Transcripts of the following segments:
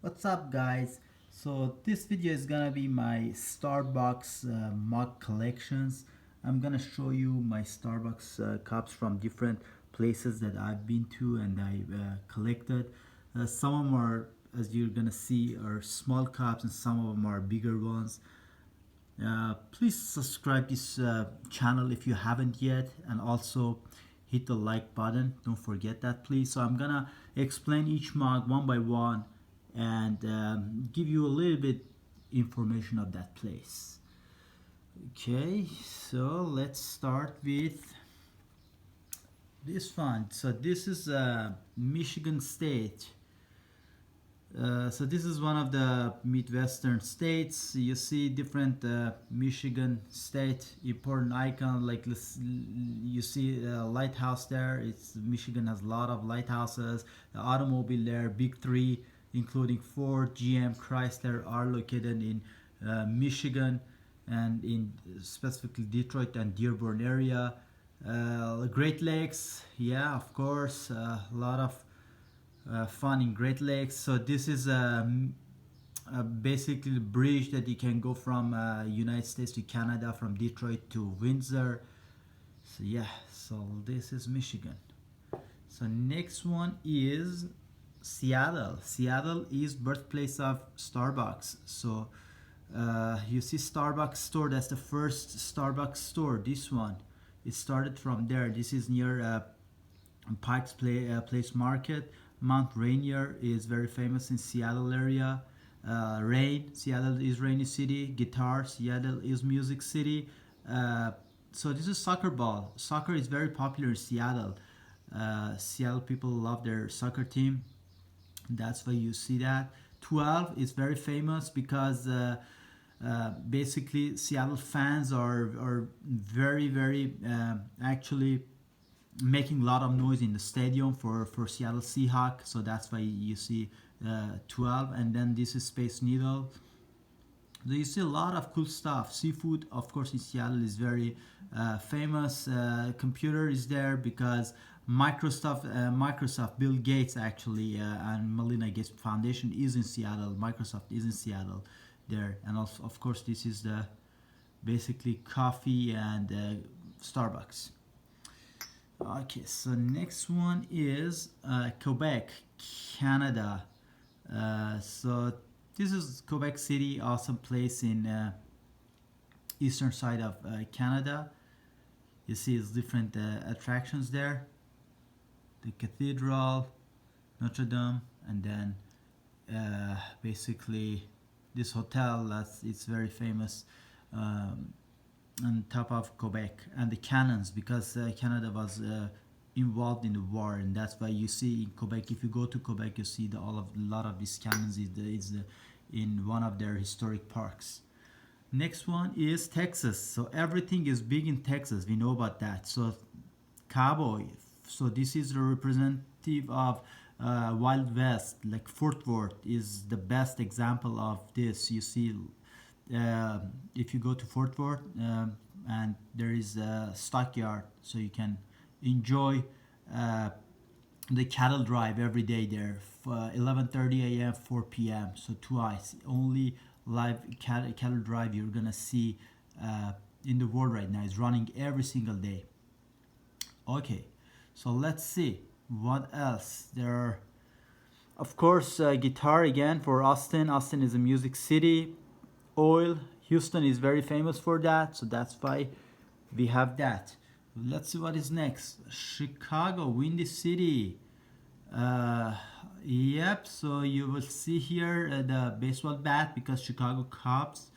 What's up, guys? So this video is gonna be my Starbucks mug collections. I'm gonna show you my Starbucks cups from different places that I've been to and I collected. Some of them are, as you're gonna see, are small cups and some of them are bigger ones. Please subscribe this channel if you haven't yet, and also hit the like button. Don't forget that, please. So I'm gonna explain each mug one by one and give you a little bit information of that place. Okay, so let's start with this one. So this is Michigan State. So this is one of the Midwestern states. You see different Michigan State important icon, like you see a lighthouse there. It's Michigan has a lot of lighthouses. The automobile there, big three, including Ford, GM, Chrysler, are located in Michigan and in specifically Detroit and Dearborn area. Great Lakes, yeah, of course, a lot of fun in Great Lakes. So this is basically the bridge that you can go from United States to Canada, from Detroit to Windsor. So yeah, so this is Michigan. So next one is Seattle. Seattle is birthplace of Starbucks. So you see Starbucks store. That's the first Starbucks store. This one, it started from there. This is near Place Market. Mount Rainier is very famous in Seattle area. Rain, Seattle is rainy city. Guitar, Seattle is music city. So this is soccer ball. Soccer is very popular in Seattle. Seattle people love their soccer team. That's why you see that. 12 is very famous because basically Seattle fans are very actually making a lot of noise in the stadium for Seattle Seahawks. So that's why you see 12. And then this is Space Needle. So you see a lot of cool stuff. Seafood, of course, in Seattle is very famous. Computer is there because Microsoft, Bill Gates actually, and Melinda Gates Foundation is in Seattle. Microsoft is in Seattle there. And also, of course, this is the basically coffee and Starbucks. Okay, so next one is Quebec, Canada. So this is Quebec City, awesome place in eastern side of Canada. You see it's different attractions there. The cathedral, Notre Dame, and then basically this hotel it's very famous. On top of Quebec, and the cannons, because Canada was involved in the war, and that's why you see in Quebec, if you go to Quebec, you see a lot of these cannons in one of their historic parks. Next one is Texas. So everything is big in Texas. We know about that. So cowboy. So this is the representative of Wild West. Like Fort Worth is the best example of this. You see if you go to Fort Worth, and there is a stockyard, so you can enjoy the cattle drive every day there, 11:30 a.m., 4 p.m. So twice only live cattle drive you're gonna see in the world right now. Is running every single day. Okay, so let's see what else there are. Of course, guitar again for Austin. Austin is a music city. Oil, Houston is very famous for that, so that's why we have that. Let's see what is next. Chicago, Windy City. Yep, so you will see here the baseball bat, because Chicago Cubs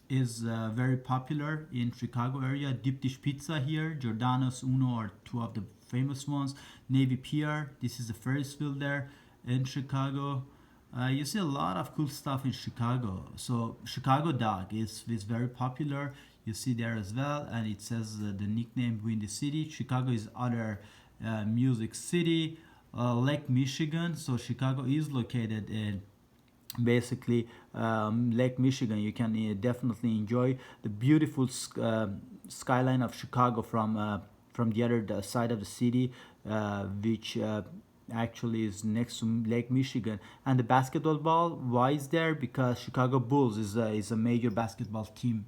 is very popular in Chicago area. Deep Dish Pizza here, Giordano's, Uno are two of the famous ones. Navy Pier, this is the Ferris wheel there in Chicago. You see a lot of cool stuff in Chicago. So Chicago Dog is very popular. You see there as well, and it says the nickname Windy City. Chicago is other music city. Lake Michigan. So Chicago is located in basically Lake Michigan. You can definitely enjoy the beautiful skyline of Chicago from the other side of the city, which actually is next to Lake Michigan. And the basketball ball, why is there? Because Chicago Bulls is a major basketball team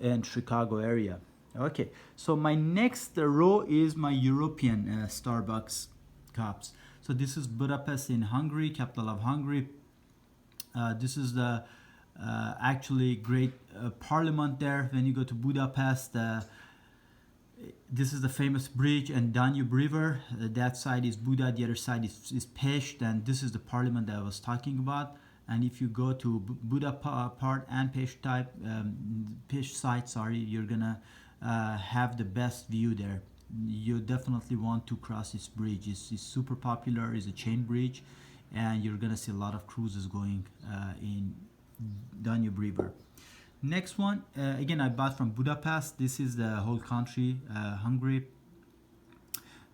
in Chicago area. Okay, so my next row is my European Starbucks cups. So this is Budapest in Hungary, capital of Hungary. This is the actually great parliament there. When you go to Budapest, this is the famous bridge and Danube River. That side is Buda, the other side is Pest, and this is the parliament that I was talking about. And if you go to Buda part and Pest type, Pest side, sorry, you're gonna have the best view there. You definitely want to cross this bridge. It's super popular. It's a chain bridge, and you're gonna see a lot of cruises going in Danube River. Next one, again, I bought from Budapest. This is the whole country, Hungary.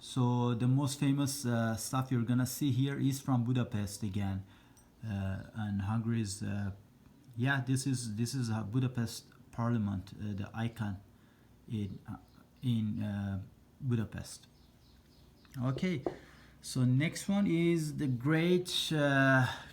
So the most famous stuff you're gonna see here is from Budapest again, and Hungary is, yeah, this is Budapest Parliament, the icon in Budapest. Okay, so next one is the great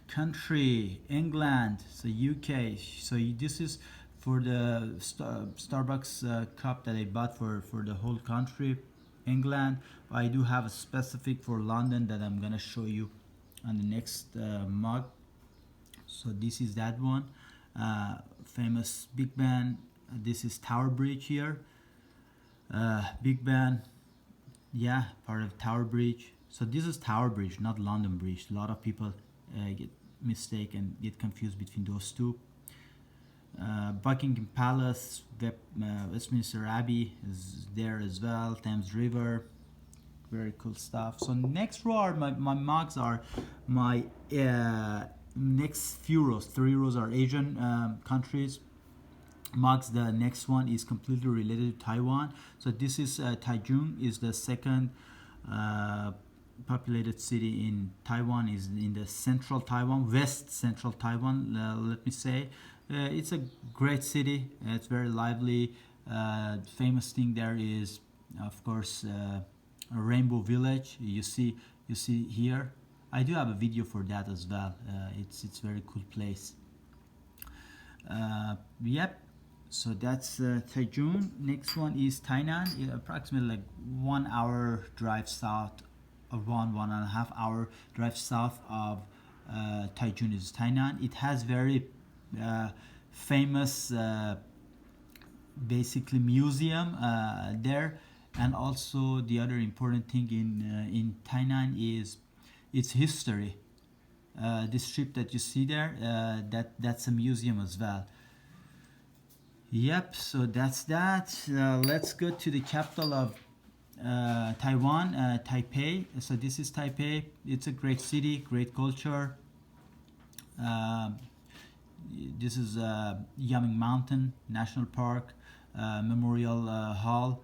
country, England, so UK. So this is for the Starbucks cup that I bought for the whole country, England. I do have a specific for London that I'm gonna show you on the next mug. So this is that one, famous Big Ben. This is Tower Bridge here. Big Ben, yeah, part of Tower Bridge. So this is Tower Bridge, not London Bridge. A lot of people get mistaken and get confused between those two. Buckingham Palace, Westminster Abbey is there as well. Thames River, very cool stuff. So next row are my mugs are my next few rows. 3 rows are Asian countries. Mugs, the next one is completely related to Taiwan. So this is Taichung, is the second populated city in Taiwan, is in the central Taiwan, west central Taiwan, let me say. It's a great city. It's very lively. Famous thing there is, of course, a Rainbow Village. You see here. I do have a video for that as well. It's very cool place. Yep. So that's Taichung. Next one is Tainan. Approximately like 1 hour drive south of 1.5 hour drive south of Taichung is Tainan. It has very famous basically museum there, and also the other important thing in Tainan is its history. This strip that you see there, that's a museum as well. Yep, so that's that. Let's go to the capital of Taiwan, Taipei. So this is Taipei. It's a great city, great culture. This is Yaming Mountain National Park, Memorial Hall,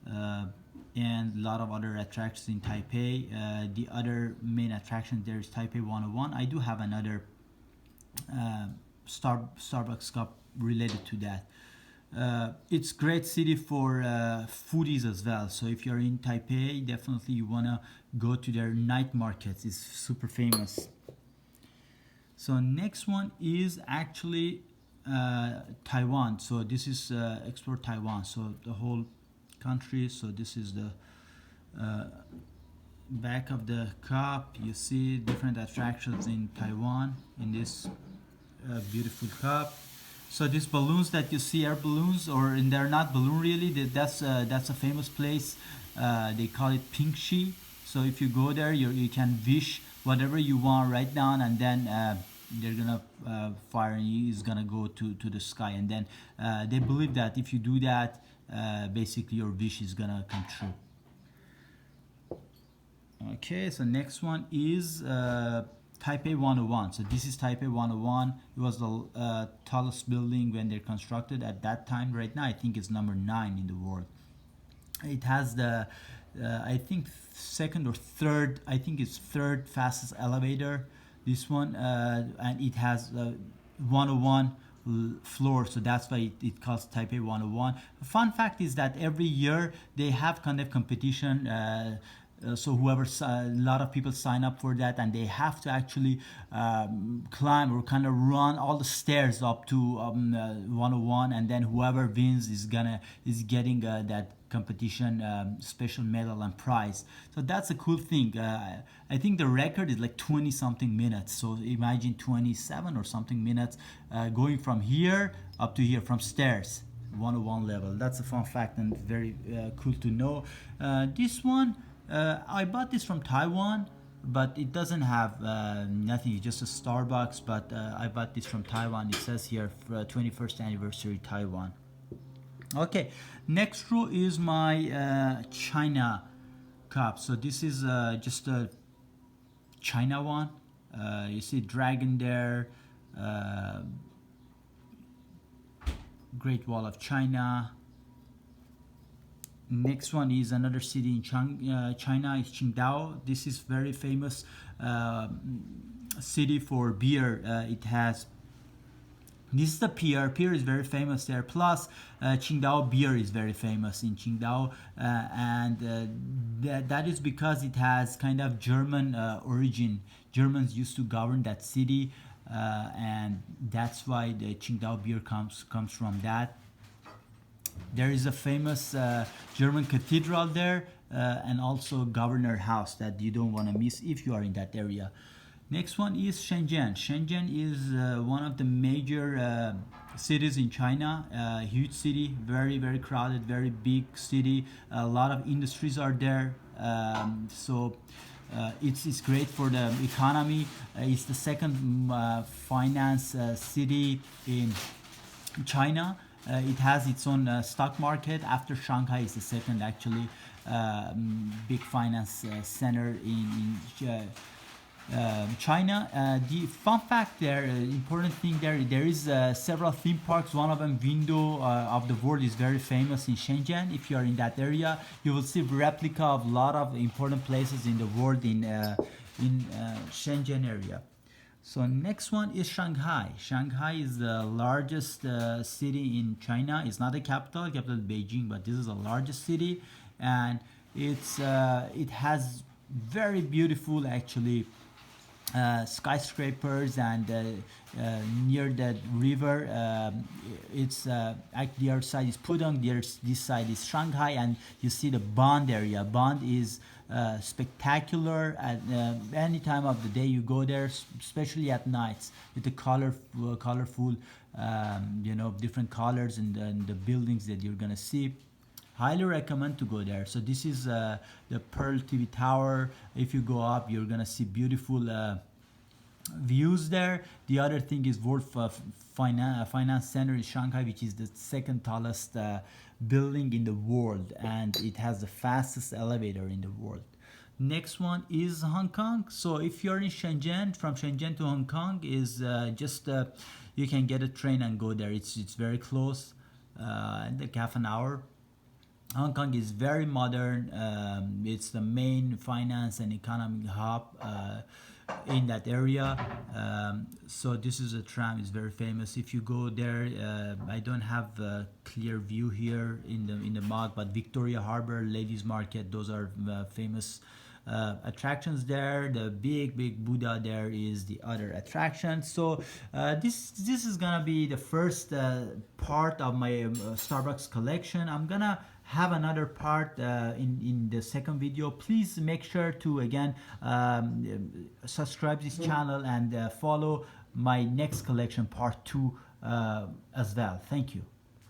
and a lot of other attractions in Taipei. The other main attraction there is Taipei 101. I do have another Starbucks cup related to that. It's great city for foodies as well. So if you're in Taipei, definitely you wanna go to their night markets. It's super famous. So next one is actually Taiwan. So this is Explore Taiwan. So the whole country. So this is the back of the cup. You see different attractions in Taiwan in this beautiful cup. So these balloons that you see are balloons, and they're not balloon really. That's a famous place. They call it Pingxi. So if you go there, you can wish whatever you want right down, and then they're gonna fire, and it's gonna go to the sky. And then they believe that if you do that, basically your wish is gonna come true. Okay, so next one is Taipei 101. So this is Taipei 101. It was the tallest building when they're constructed at that time. Right now, I think it's number 9 in the world. It has the, I think second or third, I think it's third fastest elevator. This one, and it has 101 floor, so that's why it calls Taipei 101. A fun fact is that every year they have kind of competition. So whoever, a lot of people sign up for that, and they have to actually climb or kind of run all the stairs up to 101, and then whoever wins is getting that competition special medal and prize. So that's a cool thing. I think the record is like 20 something minutes. So imagine 27 or something minutes going from here up to here from stairs. 101 level. That's a fun fact and very cool to know. This one, I bought this from Taiwan, but it doesn't have nothing. It's just a Starbucks. But I bought this from Taiwan. It says here 21st anniversary Taiwan. Okay, next row is my China cup. So this is just a China one. You see dragon there. Great Wall of China. Next one is another city in China, is Qingdao. This is very famous city for beer. It has, this is the pier. Pier is very famous there. Plus, Qingdao beer is very famous in Qingdao, and that is because it has kind of German origin. Germans used to govern that city, and that's why the Qingdao beer comes from that. There is a famous German cathedral there, and also governor house that you don't want to miss if you are in that area. Next one is Shenzhen. Shenzhen is one of the major cities in China. Huge city, very very crowded, very big city. A lot of industries are there. It's great for the economy. It's the second finance city in China. It has its own stock market. After Shanghai, is the second actually big finance center in China. The fun fact there, important thing there is several theme parks. One of them, Window of the World, is very famous in Shenzhen. If you are in that area, you will see replica of a lot of important places in the world in Shenzhen area. So next one is Shanghai. Shanghai is the largest city in China. It's not the capital Beijing, but this is the largest city, and it has very beautiful actually skyscrapers, and near the river it's the other side is Pudong, this side is Shanghai, and you see the Bund area. Bund is spectacular at any time of the day you go there, especially at nights, with the colorful different colors and the buildings that you're gonna see. Highly recommend to go there. So this is the Pearl TV Tower. If you go up, you're gonna see beautiful views there. The other thing is World Finance Center in Shanghai, which is the second tallest building in the world, and it has the fastest elevator in the world. Next one is Hong Kong. So if you're in Shenzhen, from Shenzhen to Hong Kong is just you can get a train and go there. It's very close, like half an hour. Hong Kong is very modern. It's the main finance and economic hub in that area. So this is a tram, is very famous. If you go there, I don't have a clear view here in the mug, but Victoria Harbor, Ladies Market, those are famous attractions there. The big Buddha there is the other attraction. So this is gonna be the first part of my Starbucks collection. I'm gonna have another part in the second video. Please make sure to again subscribe this channel and follow my next collection, part 2 as well. Thank you.